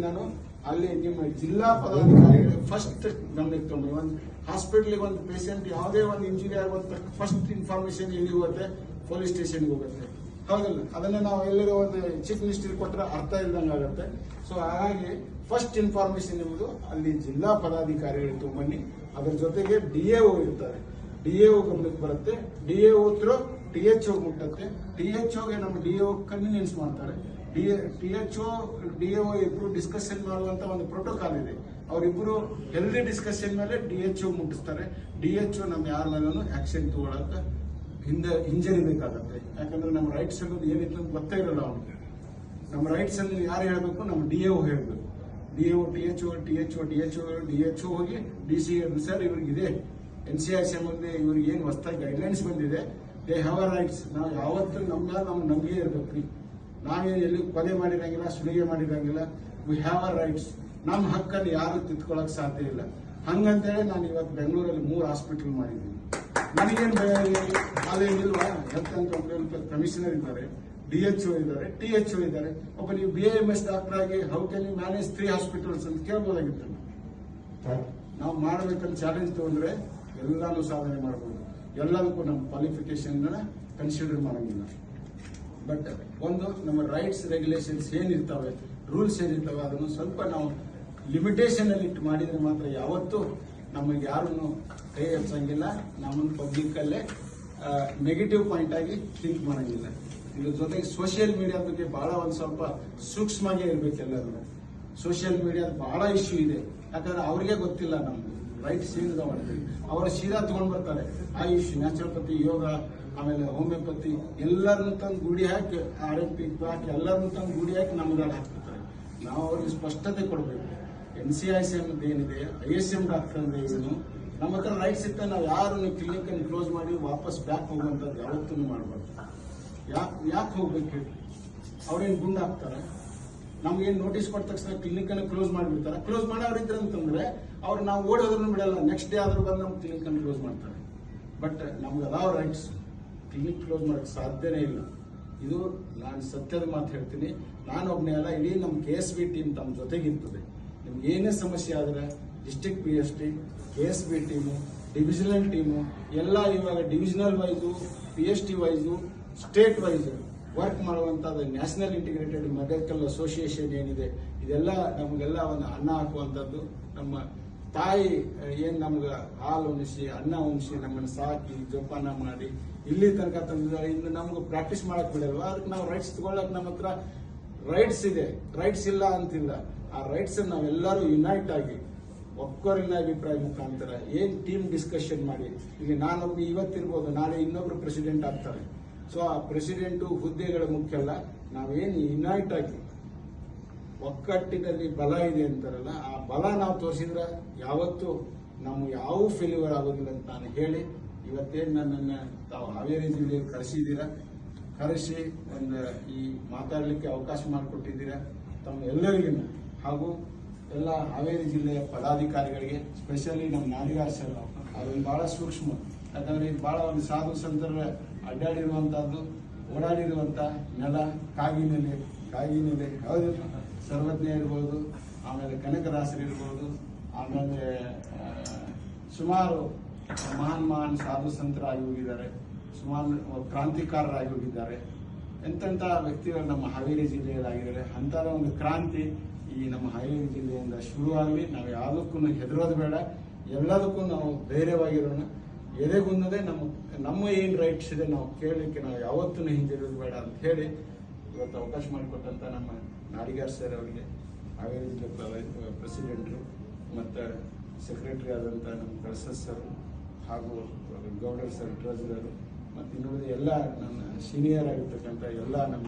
ನಾನು ಅಲ್ಲಿ ನಿಮ್ಮ ಜಿಲ್ಲಾ ಪದಾಧಿಕಾರಿಗಳು ಫಸ್ಟ್ ಗಮನಕ್ಕೆ ತಗೊಂಡು ಒಂದು ಹಾಸ್ಪಿಟಲ್ಗೆ ಒಂದು ಪೇಷಂಟ್ ಯಾವುದೇ ಒಂದು ಇಂಜುರಿ ಆಗುವಂತ ಫಸ್ಟ್ ಇನ್ಫಾರ್ಮೇಶನ್ ಎಲ್ಲಿ ಹೋಗುತ್ತೆ, ಪೊಲೀಸ್ ಸ್ಟೇಷನ್ಗೆ ಹೋಗುತ್ತೆ. ಹೌದಲ್ಲ? ಅದನ್ನ ನಾವು ಎಲ್ಲರೂ ಒಂದು ಚೀಫ್ ಮಿನಿಸ್ಟರ್ ಕೊಟ್ಟರೆ ಅರ್ಥ ಇಲ್ದಂಗೆ ಆಗುತ್ತೆ. ಸೊ ಹಾಗಾಗಿ ಫಸ್ಟ್ ಇನ್ಫಾರ್ಮೇಶನ್ ನಿಮ್ಮದು ಅಲ್ಲಿ ಜಿಲ್ಲಾ ಪದಾಧಿಕಾರಿಗಳು ತಗೊಂಬನ್ನಿ. ಅದರ ಜೊತೆಗೆ DAO ಇರ್ತಾರೆ, DAO ಗಮನಕ್ಕೆ ಬರುತ್ತೆ. DAO through THO ಮುಟ್ಟತ್ತೆ. THOಗೆ ನಮ್ಮ DAO ಕನ್ವಿನೆನ್ಸ್ ಮಾಡ್ತಾರೆ. THO DAO ಇಬ್ರು ಡಿಸ್ಕಷನ್ ಮಾಡುವಂತ ಒಂದು ಪ್ರೋಟೋಕಾಲ್ ಇದೆ. ಅವರಿಬ್ರು ಹೆಲ್ದಿ ಡಿಸ್ಕಷನ್ ಮೇಲೆ DHO ಮುಟ್ಟಿಸ್ತಾರೆ. DHO ನಮ್ಮ ಯಾರ ಮೇಲೂ ಆಕ್ಷನ್ ತಗೊಳಕ ಹಿಂಜರಿಬೇಕಾಗತ್ತೆ. ಯಾಕಂದ್ರೆ ನಮ್ಮ ರೈಟ್ಸ್ ಅನ್ನೋದು ಏನಿತ್ತು ಅಂತ ಗೊತ್ತೇ ಇರಲ್ಲ ಅವನಿಗೆ. ನಮ್ಮ ರೈಟ್ಸ್ ಅನ್ನು ಯಾರು ಹೇಳಬೇಕು? ನಮ್ಮ DAO ಹೇಳಬೇಕು. DAO DHO ಹೋಗಿ DC ಸರ್ ಇವ್ರಿಗಿದೆ NCIC ಮುಂದೆ ಇವ್ರಿಗೆ ಏನು ಹೊಸದಾಗಿ ಗೈಡ್ಲೈನ್ಸ್ ಬಂದಿದೆ, ದೇ ಹ್ಯಾವ್ ಅ ರೈಟ್ಸ್. ನಾವು ಯಾವತ್ತೂ ನಮ್ಗೆ ಇರ್ಬೇಕ್ರಿ. ನಾವೇನು ಎಲ್ಲಿ ಕೊಲೆ ಮಾಡಿರಂಗಿಲ್ಲ, ಸುಲಿಗೆ ಮಾಡಿರಂಗಿಲ್ಲ. We have a rights. ನಮ್ಮ ಹಕ್ಕನ್ನು ಯಾರು ತಿದ್ಕೊಳ್ಳಕ್ ಸಾಧ್ಯ ಇಲ್ಲ. ಹಂಗಂತೇಳಿ ನಾನು ಇವತ್ತು ಬೆಂಗಳೂರಲ್ಲಿ 3 ಹಾಸ್ಪಿಟಲ್ ಮಾಡಿದ್ದೀನಿ. ನನಗೇನು ಭಯ ಅದೇನಿಲ್ವಾ? ಹೆಲ್ತ್ ಅಂಡ್ ಕಮಿಷನರ್ ಇದ್ದಾರೆ, DHO ಇದ್ದಾರೆ, THO ಇದ್ದಾರೆ. ಒಬ್ಬ ನೀವು BAMS ಡಾಕ್ಟರ್ ಆಗಿ how can you manage 3 hospitals ಅಂತ ಕೇಳ್ಬೋದಾಗಿತ್ತು. ನಾವು ಮಾಡಬೇಕಂತ ಚಾಲೆಂಜ್ ತಗೊಂಡ್ರೆ ಎಲ್ಲಾನು ಸಾಧನೆ ಮಾಡಬಹುದು. ಎಲ್ಲದಕ್ಕೂ ನಮ್ಮ ಕ್ವಾಲಿಫಿಕೇಶನ್ ಕನ್ಸಿಡರ್ ಮಾಡಂಗಿಲ್ಲ. ಬಟ್ ಒಂದು ನಮ್ಮ ರೈಟ್ಸ್ ರೆಗ್ಯುಲೇಷನ್ಸ್ ಏನಿರ್ತಾವೆ, ರೂಲ್ಸ್ ಏನಿರ್ತಾವೆ, ಅದನ್ನು ಸ್ವಲ್ಪ ನಾವು ಲಿಮಿಟೇಷನ್ ಅಲ್ಲಿ ಇಟ್ಟು ಮಾಡಿದ್ರೆ ಮಾತ್ರ ಯಾವತ್ತೂ ನಮಗೆ ಯಾರನ್ನು ಕೈ ಹಚ್ಚಂಗಿಲ್ಲ. ನಮ್ಮನ್ನು ಪಬ್ಲಿಕ್ ಅಲ್ಲೇ ನೆಗೆಟಿವ್ ಪಾಯಿಂಟ್ ಆಗಿ ಥಿಂಕ್ ಮಾಡಂಗಿಲ್ಲ. ಇದ್ರ ಜೊತೆಗೆ ಸೋಷಿಯಲ್ ಮೀಡಿಯಾ ಬಗ್ಗೆ ಬಹಳ ಒಂದು ಸ್ವಲ್ಪ ಸೂಕ್ಷ್ಮವಾಗಿ ಇರ್ಬೇಕೆಲ್ಲರೂ. ಸೋಷಿಯಲ್ ಮೀಡಿಯಾದ ಬಹಳ ಇಶ್ಯೂ ಇದೆ. ಯಾಕಂದ್ರೆ ಅವ್ರಿಗೆ ಗೊತ್ತಿಲ್ಲ ನಮ್ದು ರೈಟ್ಸ್ ಏನಿದೆ ಮಾಡ್ತೀವಿ. ಅವರ ಸೀದಾ ತಗೊಂಡ್ ಬರ್ತಾರೆ ಆ ಇಶ್ಯೂ, ನ್ಯಾಚುರೋಪತಿ, ಯೋಗ, ಆಮೇಲೆ ಹೋಮಿಯೋಪತಿ ಎಲ್ಲರನ್ನು ತಂದು ಗುಡಿ ಹಾಕಿ, RMP ಹಾಕಿ ಎಲ್ಲರನ್ನು ತಂದು ಗುಡಿ ಹಾಕಿ ನಮ್ದಲ್ಲಿ ಹಾಕ್ಬಿಡ್ತಾರೆ. ನಾವು ಅವ್ರಿಗೆ ಸ್ಪಷ್ಟತೆ ಕೊಡಬೇಕು. NCIC ಅನ್ನೋದು ಏನಿದೆ, ISM ಡಾಕ್ಟರ್ ಅಂದ್ರೆ ಏನು, ನಮ್ಮ ಹತ್ರ ರೈಟ್ಸ್ ಇತ್ತ. ನಾವು ಯಾರನ್ನು ಕ್ಲಿನಿಕ್ ಅನ್ನು ಕ್ಲೋಸ್ ಮಾಡಿ ವಾಪಸ್ ಬ್ಯಾಕ್ ಹೋಗುವಂಥದ್ದು ಯಾವತ್ತೂ ಮಾಡಬಾರ್ದು. ಯಾಕೆ ಹೋಗ್ಬೇಕು ಹೇಳಿ? ಅವ್ರೇನು ಗುಂಡು ಹಾಕ್ತಾರೆ? ನಮ್ಗೇನು ನೋಟಿಸ್ ಕೊಟ್ಟ ತಕ್ಷಣ ಕ್ಲಿನಿಕ್ ಅನ್ನು ಕ್ಲೋಸ್ ಮಾಡಿಬಿಡ್ತಾರೆ. ಕ್ಲೋಸ್ ಮಾಡೋರಿದ್ರೆ ಅಂತಂದ್ರೆ ಅವ್ರು ನಾವು ಓಡೋದ್ರೂ ಬಿಡಲ್ಲ. ನೆಕ್ಸ್ಟ್ ಡೇ ಆದ್ರೂ ಬಂದು ನಮ್ಮ ಕ್ಲಿನಿಕ್ ಅನ್ನು ಕ್ಲೋಸ್ ಮಾಡ್ತಾರೆ. ಬಟ್ ನಮ್ಗೆ ಅದಾವ ರೈಟ್ಸ್. ಕ್ಲಿನಿಕ್ ಕ್ಲೋಸ್ ಮಾಡಕ್ಕೆ ಸಾಧ್ಯನೇ ಇಲ್ಲ. ಇದು ನಾನು ಸತ್ಯದ ಮಾತು ಹೇಳ್ತೀನಿ. ನಾನು ಒಬ್ಬನೇ ಅಲ್ಲ, ಇಡೀ ನಮ್ಮ KSB ಟೀಮ್ ತಮ್ಮ ಜೊತೆಗಿರ್ತದೆ. ನಿಮ್ಗೆ ಏನೇ ಸಮಸ್ಯೆ ಆದರೆ district PST, KSB team, divisional team ಎಲ್ಲ ಇವಾಗ divisional wise, PST wise, state wise work ಮಾಡುವಂಥದ್ದು ನ್ಯಾಷನಲ್ ಇಂಟಿಗ್ರೇಟೆಡ್ ಮೆಡಿಕಲ್ ಅಸೋಸಿಯೇಷನ್ ಏನಿದೆ, ಇದೆಲ್ಲ ನಮಗೆಲ್ಲ ಒಂದು ಅನ್ನ ಹಾಕುವಂಥದ್ದು. ನಮ್ಮ ತಾಯಿ ಏನು ನಮ್ಗೆ ಹಾಲು ಉಣಿಸಿ, ಅನ್ನ ಉಣಿಸಿ, ನಮ್ಮನ್ನು ಸಾಕಿ ಜೋಪಾನ ಮಾಡಿ ಇಲ್ಲಿ ತನಕ ತಂದಿದ್ದಾರೆ. ಇನ್ನು ನಮ್ಗೆ ಪ್ರಾಕ್ಟೀಸ್ ಮಾಡಕ್ ಬಿಡಲ್ವಾ? ಅದಕ್ಕೆ ನಾವು ರೈಟ್ಸ್ ತಗೊಳಕ್ ನಮ್ಮ ಹತ್ರ ರೈಟ್ಸ್ ಇದೆ. ರೈಟ್ಸ್ ಇಲ್ಲ ಅಂತಿಲ್ಲ. ಆ ರೈಟ್ಸ್ ನಾವೆಲ್ಲರೂ ಯುನೈಟ್ ಆಗಿ ಒಕ್ಕೊರಿನ ಅಭಿಪ್ರಾಯ ಮುಖಾಂತರ ಏನ್ ಟೀಮ್ ಡಿಸ್ಕಷನ್ ಮಾಡಿ, ಈಗ ನಾನೊಬ್ಬ ಇವತ್ತಿರ್ಬೋದು, ನಾಳೆ ಇನ್ನೊಬ್ರು ಪ್ರೆಸಿಡೆಂಟ್ ಆಗ್ತಾರೆ. ಸೊ ಆ ಪ್ರೆಸಿಡೆಂಟು ಹುದ್ದೆಗಳ ಮುಖ್ಯ ಅಲ್ಲ. ನಾವೇನು ಯುನೈಟ್ ಆಗಿ ಒಕ್ಕಟ್ಟಿನಲ್ಲಿ ಬಲ ಇದೆ ಅಂತಾರಲ್ಲ, ಆ ಬಲ ನಾವು ತೋರಿಸಿದ್ರೆ ಯಾವತ್ತೂ ನಾವು ಯಾವ ಫೇಲ್ಯೂರ್ ಆಗೋದಿಲ್ಲ ಅಂತ ನಾನು ಹೇಳಿ, ಇವತ್ತೇನು ನನ್ನನ್ನು ತಾವು ಹಾವೇರಿ ಜಿಲ್ಲೆಯಲ್ಲಿ ಕರೆಸಿ ಒಂದು ಈ ಮಾತಾಡಲಿಕ್ಕೆ ಅವಕಾಶ ಮಾಡಿಕೊಟ್ಟಿದ್ದೀರಾ. ತಮ್ಮ ಎಲ್ಲರಿಗೂ ಹಾಗೂ ಎಲ್ಲ ಹಾವೇರಿ ಜಿಲ್ಲೆಯ ಪದಾಧಿಕಾರಿಗಳಿಗೆ, ಸ್ಪೆಷಲಿ ನಮ್ಮ ನಾಡಿಗಾರ್ ಸರ್, ಅದೊಂದು ಬಹಳ ಸೂಕ್ಷ್ಮ. ಯಾಕಂದ್ರೆ ಇದು ಬಹಳ ಒಂದು ಸಾಧು ಸಂತರ ಅಡ್ಡಾಡಿರುವಂತಹದ್ದು, ಓಡಾಡಿರುವಂತ ನೆಲ, ಕಾಗಿನೆಲೆ ಹೌದು, ಸರ್ವಜ್ಞ ಇರ್ಬೋದು, ಆಮೇಲೆ ಕನಕದಾಸರು ಇರ್ಬೋದು, ಆಮೇಲೆ ಸುಮಾರು ಮಹಾನ್ ಸಾಧು ಸಂತರಾಗಿ ಹೋಗಿದ್ದಾರೆ, ಸುಮಾರು ಕ್ರಾಂತಿಕಾರರಾಗಿ ಹೋಗಿದ್ದಾರೆ. ಎಂತೆಂಥ ವ್ಯಕ್ತಿಗಳು ನಮ್ಮ ಹಾವೇರಿ ಜಿಲ್ಲೆಯಲ್ಲಾಗಿದ್ದಾರೆ. ಅಂತಹ ಒಂದು ಕ್ರಾಂತಿ ಈ ನಮ್ಮ ಹಾವೇರಿ ಜಿಲ್ಲೆಯಿಂದ ಶುರುವಾಗಲಿ. ನಾವು ಯಾವುದಕ್ಕೂ ಹೆದರೋದು ಬೇಡ, ಎಲ್ಲದಕ್ಕೂ ನಾವು ಧೈರ್ಯವಾಗಿರೋಣ. ಎದೆಗುಂದದೆ ನಮ್ಮ ಏನು ರೈಟ್ಸ್ ಇದೆ ನಾವು ಕೇಳಲಿಕ್ಕೆ ನಾವು ಯಾವತ್ತೂ ಹಿಂದಿರೋದು ಬೇಡ ಅಂತ ಹೇಳಿ ಇವತ್ತು ಅವಕಾಶ ಮಾಡಿಕೊಟ್ಟಂತ ನಮ್ಮ ನಾಡಿಗಾರ್ ಸರ್ ಅವರಿಗೆ, ಹಾವೇರಿ ಜಿಲ್ಲೆ ಪ್ರೆಸಿಡೆಂಟ್ರು ಮತ್ತು ಸೆಕ್ರೆಟರಿ ಆದಂಥ ನಮ್ಮ ಕಳಸದ್ ಸರ್ ಹಾಗೂ ಗೌಡರ್ ಸರ್ ಟ್ರೆಜರರು ಮತ್ತು ಇನ್ನುಳಿದ ಎಲ್ಲ ನನ್ನ ಸೀನಿಯರ್ ಆಗಿರ್ತಕ್ಕಂಥ ಎಲ್ಲ ನಮ್ಮ